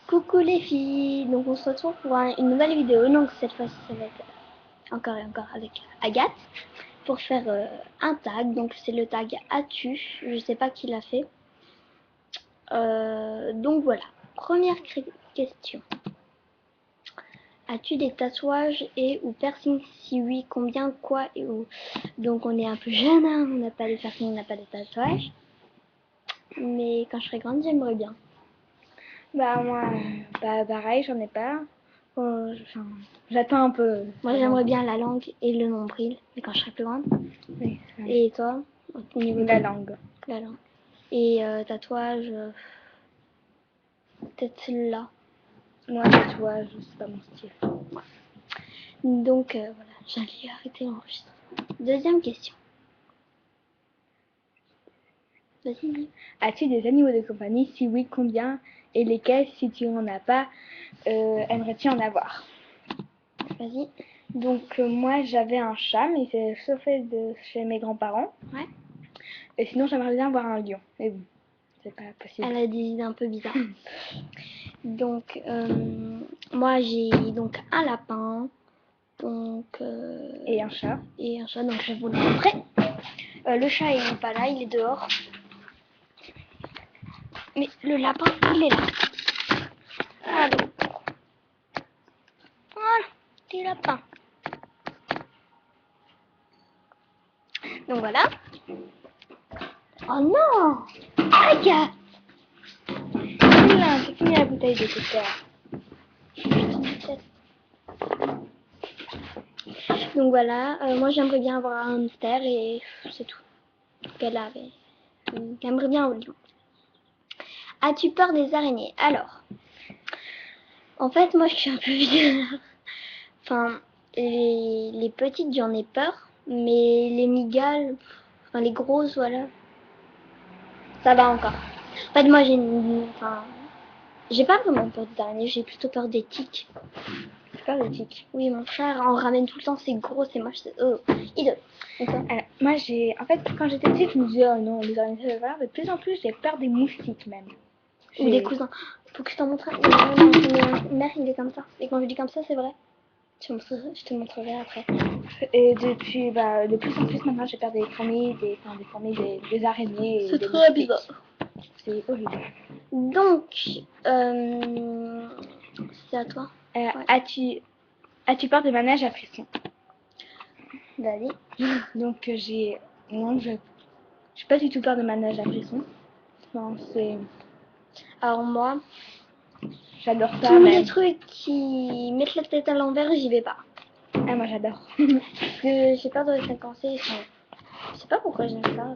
Coucou les filles, donc on se retrouve pour une nouvelle vidéo, donc cette fois-ci ça va être encore et encore avec Agathe pour faire un tag, donc c'est le tag As-tu, je sais pas qui l'a fait. Donc voilà, première question. As-tu des tatouages et ou piercings? Si oui, combien, quoi et où? Donc on est un peu jeune, hein, on n'a pas de piercings, on n'a pas de tatouages, mais quand je serai grande j'aimerais bien. Bah moi, pareil, j'en ai pas. Enfin, j'attends un peu. Moi j'aimerais bien la langue et le nombril, mais quand je serai plus grande. Oui, Et toi, au niveau la de langue. la langue? Et tatouage, peut-être là. Moi, tatouage, c'est pas mon style. Donc voilà, j'allais arrêter l'enregistrement. Deuxième question. Vas-y. As-tu des animaux de compagnie? Si oui, combien? Et lesquels, si tu n'en as pas, aimerais-tu en avoir? Vas-y. Donc moi, j'avais un chat, mais il s'est chauffé de chez mes grands-parents. Ouais. Et sinon, j'aimerais bien avoir un lion. Mais bon, c'est pas possible. Elle a des idées un peu bizarres. Donc moi j'ai donc un lapin. Donc Et un chat. et un chat, donc je vais vous le montrer. Le chat il est pas là, il est dehors. Mais le lapin il est là. Voilà. Voilà, petit lapin. Donc voilà. Oh non! Aïe! C'est fini la bouteille de coca. Donc voilà, moi j'aimerais bien avoir un hamster et c'est tout. Qu'elle avait. J'aimerais bien au lion. As-tu peur des araignées? Alors, en fait, moi je suis un peu bizarre. Enfin, les petites j'en ai peur, mais les migales, enfin les grosses, voilà, ça va encore. En fait, moi enfin, j'ai pas vraiment peur des araignées, j'ai plutôt peur des tiques. J'ai peur des tiques. Oui, mon frère en ramène tout le temps, c'est gros, c'est moche, c'est hideux. Et toi? Moi, en fait, quand j'étais petite, je me disais, oh non, les araignées, ça va pas. Mais de plus en plus, j'ai peur des moustiques même. Ou des cousins. Faut que je t'en montre un. Ma mère, il est comme ça. Et quand je dis comme ça, c'est vrai. Je te montrerai après. Et depuis, de plus en plus maintenant, j'ai peur des fourmis, des araignées et C'est des très moustiques. bizarre. C'est horrible. Donc, c'est à toi. Euh, Ouais. as-tu peur des manèges à frissons? Vas-y. Donc, non, j'ai pas du tout peur des manèges à frissons. Non, Alors moi, j'adore ça tous les même. trucs qui mettent la tête à l'envers, j'y vais pas. Ah, moi j'adore. Parce que j'ai peur de rester coincée. Je sais pas pourquoi j'aime ça.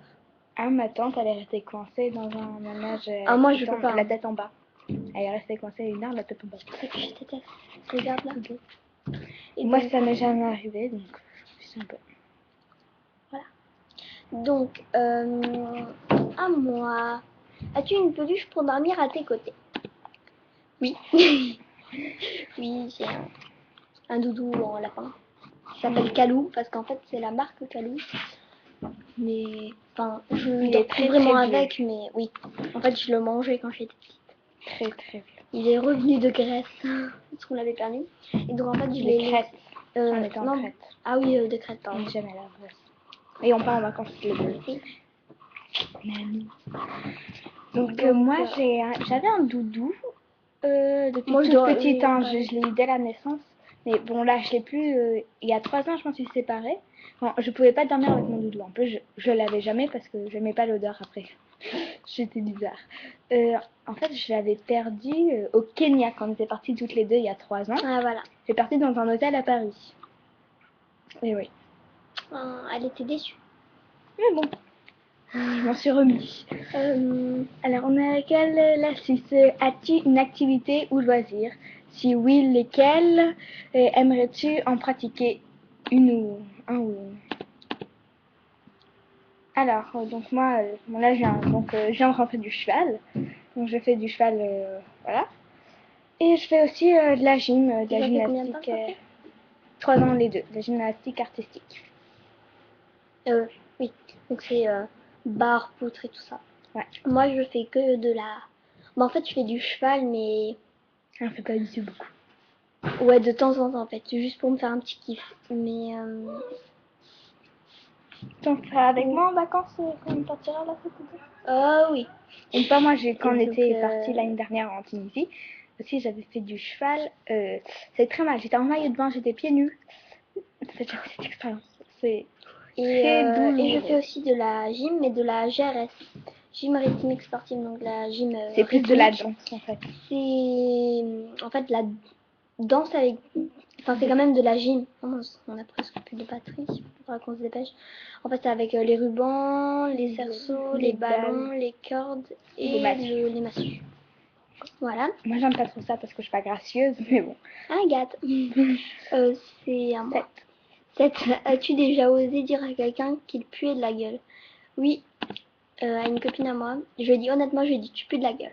Ah, ma tante, elle est restée coincée dans un manège Ah moi, je peux pas. la tête en bas. Elle est restée coincée 1 heure, la tête en bas. C'est pour ça que je déteste. Regarde là. Et Moi, donc, ça m'est jamais arrivé, donc je suis un peu. voilà. Donc, à moi. As-tu une peluche pour dormir à tes côtés? Oui. Oui, j'ai un doudou en lapin. Il s'appelle Calou parce qu'en fait c'est la marque Calou. Mais enfin, je Il dors est plus très vraiment très vieux. avec, mais oui. En fait, je le mangeais quand j'étais petite. Très très vieux. Il est revenu de Grèce parce qu'on l'avait perdu. Et donc en fait, je l'ai Crète. On laissé. était en Non. Crète. Ah oui, de Crète, On pardon. n'est jamais là. Ouais. Et on part en vacances les deux. Oui. Nani. Donc, Donc, moi, j'avais un doudou depuis moi je toute dois. petite. Hein, je l'ai eu dès la naissance. Mais bon, là, je l'ai plus. Il y a 3 ans, je m'en suis séparée. Bon, je pouvais pas dormir avec mon doudou. En plus, je l'avais jamais parce que j'aimais pas l'odeur après. J'étais bizarre. En fait, je l'avais perdu au Kenya quand on était partis toutes les deux il y a 3 ans. Ah voilà. J'ai parti dans un hôtel à Paris. Et oui. Elle était déçue. Mais bon, je m'en suis remis. Alors, on a laquelle la 6. As-tu une activité ou loisir? Si oui, lesquels? Aimerais-tu en pratiquer une ou un ou Alors, donc moi, là, je viens de rentrer du cheval. Donc, je fais du cheval, voilà. Et je fais aussi de la gym, de la Ça fait combien de temps gymnastique. que ça fait 3 ans les deux, de la gymnastique artistique. Oui. Donc c'est barre, poutre et tout ça. Ouais. Moi, je fais que de la. Bah, en fait, je fais du cheval, mais On fait pas du tout beaucoup. Ouais, de temps en temps en fait, juste pour me faire un petit kiff. Mais Tu seras avec moi en vacances quand on partira là cet été? oui. Une fois, moi, quand on Et donc, était parti l'année dernière en Tunisie, aussi j'avais fait du cheval. C'est très mal. J'étais en maillot de bain, j'étais pieds nus. J'ai déjà fait cette expérience. C'est très et je fais douloureux. aussi de la gym, mais de la GRS. Gym rythmique sportive, donc la gym C'est plus de la rythmique. danse en fait. C'est en fait la danse avec. Enfin, c'est quand même de la gym. Oh mince, on a presque plus de batterie. Il faudra qu'on se dépêche. En fait, c'est avec les rubans, les cerceaux, les ballons, les cordes et les massues. Voilà. Moi, j'aime pas trop ça parce que je suis pas gracieuse, mais bon. Agathe. C'est à moi. 7. As-tu déjà osé dire à quelqu'un qu'il puait de la gueule? Oui, à une copine à moi. Je lui ai dit honnêtement, je lui ai dit tu pues de la gueule.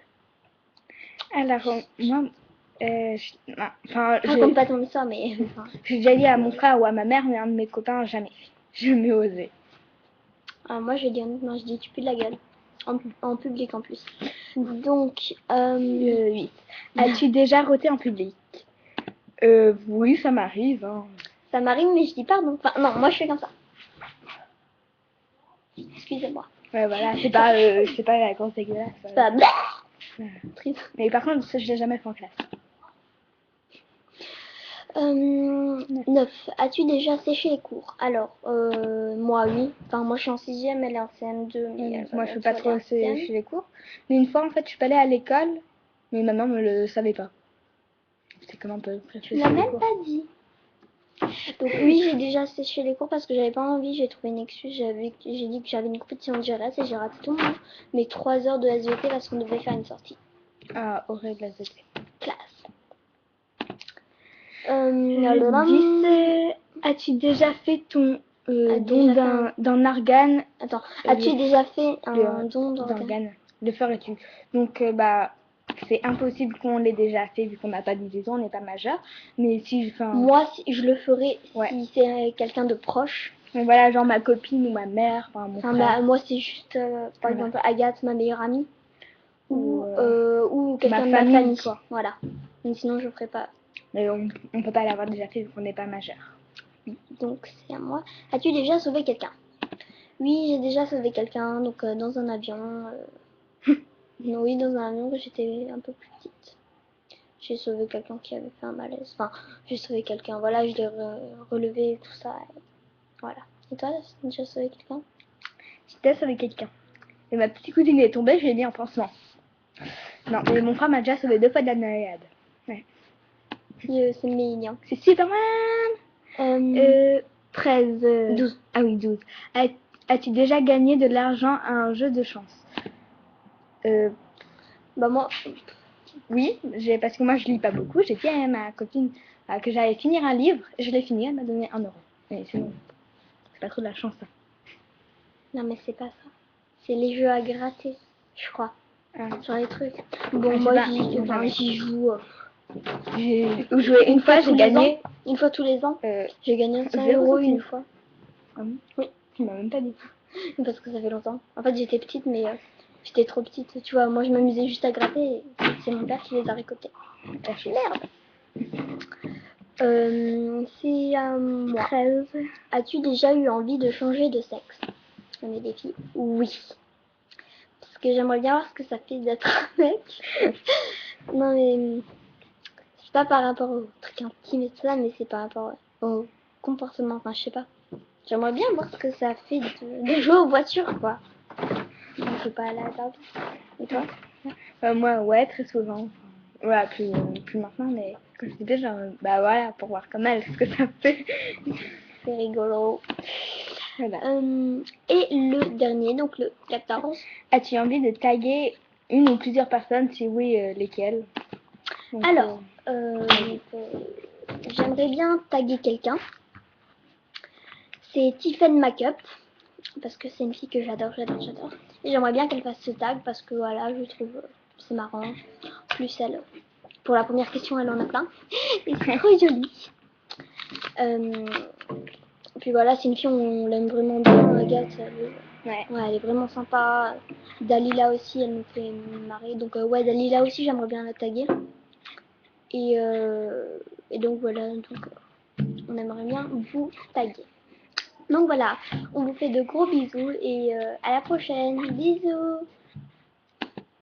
Alors, moi, enfin, Raconte pas ton histoire, mais. j'ai déjà dit à mon frère ou à ma mère, mais un de mes copains, jamais fait. Jamais osé. Moi, je lui ai dit honnêtement, je dis tu pues de la gueule. En public en plus. Donc, 8. As-tu déjà roté en public? Oui, ça m'arrive. Hein. Ça m'arrive, mais je dis pardon. Enfin, non, moi je fais comme ça. Excusez-moi. Ouais, voilà, c'est pas la grosse dégueulasse. C'est pas. Mais par contre, ça, je l'ai jamais fait en classe. 9. As-tu déjà séché les cours? Alors, moi oui. Enfin, moi je suis en 6ème, elle est en CM2. Mais moi, je fais pas trop sécher les cours. Mais une fois, en fait, je suis pas allée à l'école, mais ma maman me le savait pas. C'est comment on peut Tu l'as même pas dit. Donc oui, j'ai déjà séché les cours parce que j'avais pas envie, j'ai trouvé une excuse, j'ai dit que j'avais une compétition de GRS et j'ai raté tout mes 3 heures de SVT parce qu'on devait faire une sortie. Ah, horrible la SVT. Classe. 10. As-tu déjà fait ton don d'un organe? Attends, as-tu déjà fait un don d'organe? Le ferais-tu? Donc, c'est impossible qu'on l'ait déjà fait vu qu'on n'a pas 18 ans, on n'est pas majeur. Mais si, moi, je le ferais si c'est quelqu'un de proche. Mais voilà, genre ma copine ou ma mère, mon frère. Moi, c'est juste, par exemple, Agathe, ma meilleure amie. Ou quelqu'un de ma famille. Quoi. Voilà. Mais sinon, je ferais pas. Mais on peut pas l'avoir déjà fait vu qu'on n'est pas majeur. Donc, c'est à moi. As-tu déjà sauvé quelqu'un? Oui, j'ai déjà sauvé quelqu'un, donc dans un avion. Oui, dans un avion quand j'étais un peu plus petite. J'ai sauvé quelqu'un qui avait fait un malaise. Enfin, j'ai sauvé quelqu'un. Voilà, je l'ai relevé, tout ça. Et voilà. Et toi, t'as déjà sauvé quelqu'un? J'ai déjà sauvé quelqu'un. Et ma petite cousine est tombée, je l'ai mis en pansement. Non, mais mon frère m'a déjà sauvé 2 fois de la noyade. Ouais. C'est mignon. C'est super mal. 13. 12. Ah oui, 12. As-tu déjà gagné de l'argent à un jeu de chance? Moi, oui, parce que moi je lis pas beaucoup. J'ai dit à ma copine que j'allais finir un livre. Je l'ai fini, elle m'a donné 1 euro. Mais sinon, c'est pas trop de la chance ça. Non mais c'est pas ça. C'est les jeux à gratter, je crois. Sur les trucs. Bon, moi j'y joue. J'ai joué une fois, j'ai gagné. Une fois tous les ans. J'ai gagné 100 € une fois. Oui. Tu m'as même pas dit. Parce que ça fait longtemps. En fait, j'étais petite, mais j'étais trop petite. Tu vois, moi je m'amusais juste à gratter et c'est mon père qui les a récoltés. Merde. C'est à moi. 13. As-tu déjà eu envie de changer de sexe? On est des filles. Oui. Parce que j'aimerais bien voir ce que ça fait d'être un mec. Non mais c'est pas par rapport au truc intime et tout ça, mais c'est par rapport au comportement. Enfin, je sais pas. J'aimerais bien voir ce que ça fait de jouer aux voitures, quoi. Je peux pas aller à la table. Et toi? Moi, ouais, très souvent. Voilà, plus maintenant, mais quand j'étais genre, voilà, pour voir comme elle, ce que ça fait. C'est rigolo. Voilà. Et le dernier, donc le 14. As-tu envie de taguer une ou plusieurs personnes? Si oui, lesquelles? Donc, alors, j'aimerais bien taguer quelqu'un. C'est Tiffen Makeup. Parce que c'est une fille que j'adore. Et j'aimerais bien qu'elle fasse ce tag parce que voilà, je trouve c'est marrant. Plus elle, pour la première question, elle en a plein. Et c'est trop joli. Puis voilà, c'est une fille, on l'aime vraiment bien, Agathe. Elle est vraiment sympa. Dalila aussi, elle nous fait marrer. Donc ouais, Dalila aussi, j'aimerais bien la taguer. Et donc voilà, donc on aimerait bien vous taguer. Donc voilà, on vous fait de gros bisous et à la prochaine. Bisous.